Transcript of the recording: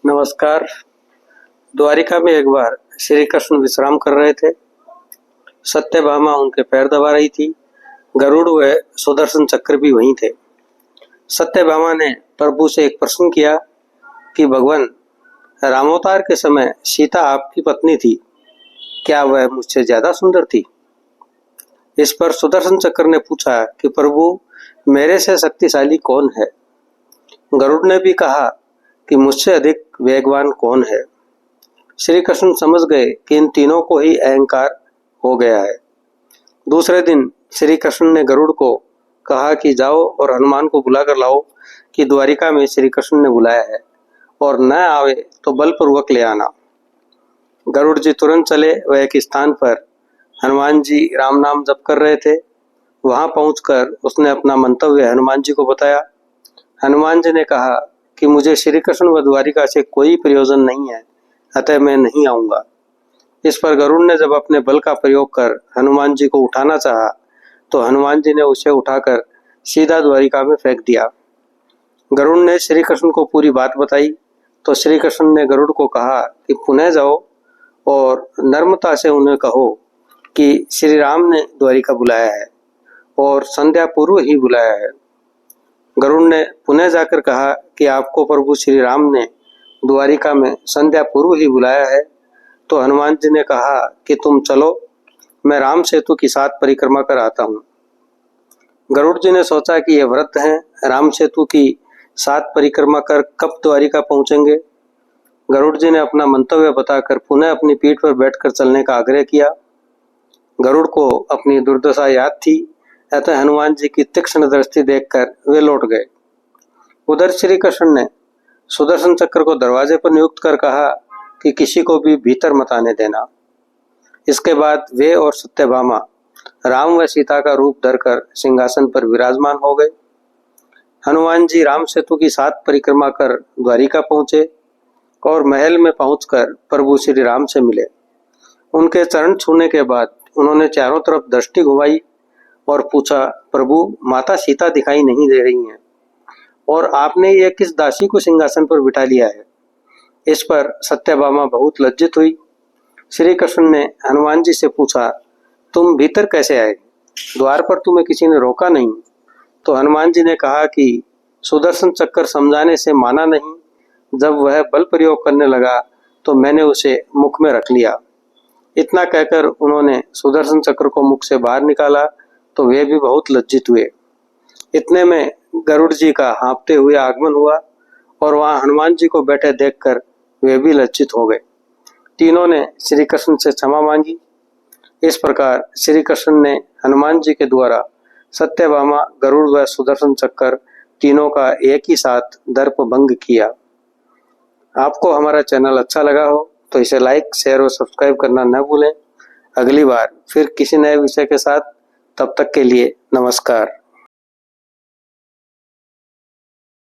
नमस्कार। द्वारिका में एक बार श्री कृष्ण विश्राम कर रहे थे। सत्यभामा उनके पैर दबा रही थी। गरुड़ व सुदर्शन चक्र भी वहीं थे। सत्यभामा ने प्रभु से एक प्रश्न किया कि भगवान, रामावतार के समय सीता आपकी पत्नी थी, क्या वह मुझसे ज्यादा सुंदर थी? इस पर सुदर्शन चक्र ने पूछा कि प्रभु, मेरे से शक्तिशाली कौन है? गरुड़ ने भी कहा कि मुझसे अधिक वेगवान कौन है? श्री कृष्ण समझ गए कि इन तीनों को ही अहंकार हो गया है। दूसरे दिन श्री कृष्ण ने गरुड़ को कहा कि जाओ और हनुमान को बुला कर लाओ कि द्वारिका में श्री कृष्ण ने बुलाया है, और न आवे तो बलपूर्वक ले आना। गरुड़ जी तुरंत चले। वह एक स्थान पर हनुमान जी राम नाम जप कर रहे थे। वहां पहुंचकर उसने अपना मंतव्य हनुमान जी को बताया। हनुमान जी ने कहा कि मुझे श्री कृष्ण व द्वारिका से कोई प्रयोजन नहीं है, अतः मैं नहीं आऊंगा। इस पर गरुड़ ने जब अपने बल का प्रयोग कर हनुमान जी को उठाना चाहा, तो हनुमान जी ने उसे उठाकर सीधा द्वारिका में फेंक दिया। गरुड़ ने श्री कृष्ण को पूरी बात बताई, तो श्री कृष्ण ने गरुड़ को कहा कि पुनः जाओ और नम्रता से उन्हें कहो कि श्री राम ने द्वारिका बुलाया है और संध्या पूर्व ही बुलाया है। गरुड़ ने पुनः जाकर कहा कि आपको प्रभु श्री राम ने द्वारिका में संध्या पूर्व ही बुलाया है। तो हनुमान जी ने कहा कि तुम चलो, मैं राम सेतु की 7 परिक्रमा कर आता हूँ। गरुड़ जी ने सोचा कि ये वृद्ध हैं, राम सेतु की 7 परिक्रमा कर कब द्वारिका पहुंचेंगे। गरुड़ जी ने अपना मंतव्य बताकर पुनः अपनी पीठ पर बैठकर चलने का आग्रह किया। गरुड़ को अपनी दुर्दशा याद थी, अतः हनुमान जी की तीक्ष्ण दृष्टि देखकर वे लौट गए। उधर श्री कृष्ण ने सुदर्शन चक्र को दरवाजे पर नियुक्त कर कहा कि किसी को भी भीतर मत आने देना। इसके बाद वे और सत्यभामा राम व सीता का रूप धरकर सिंहासन पर विराजमान हो गए। हनुमान जी राम सेतु की 7 परिक्रमा कर द्वारिका पहुंचे और महल में पहुंचकर प्रभु श्री राम से मिले। उनके चरण छूने के बाद उन्होंने चारों तरफ दृष्टि घुमाई और पूछा, प्रभु, माता सीता दिखाई नहीं दे रही हैं, और आपने ये किस दासी को सिंहासन पर बिठा लिया है? इस पर सत्यभामा बहुत लज्जित हुई। श्री कृष्ण ने हनुमान जी से पूछा, तुम भीतर कैसे आए? द्वार पर तुम्हें किसी ने रोका नहीं? तो हनुमान जी ने कहा कि सुदर्शन चक्र समझाने से माना नहीं। जब वह बल प्रयोग करने लगा तो मैंने उसे मुख में रख लिया। इतना कहकर उन्होंने सुदर्शन चक्र को मुख से बाहर निकाला तो वे भी बहुत लज्जित हुए। इतने में गरुड़ जी का हाँफते हुए आगमन हुआ और वहां हनुमान जी को बैठे देखकर वे भी लज्जित हो गए। तीनों ने श्री कृष्ण से क्षमा मांगी। इस प्रकार श्री कृष्ण ने हनुमान जी के द्वारा सत्यभामा, गरुड़ व सुदर्शन चक्र तीनों का एक ही साथ दर्प भंग किया। आपको हमारा चैनल अच्छा लगा हो तो इसे लाइक, शेयर और सब्सक्राइब करना न भूलें। अगली बार फिर किसी नए विषय के साथ, तब तक के लिए नमस्कार।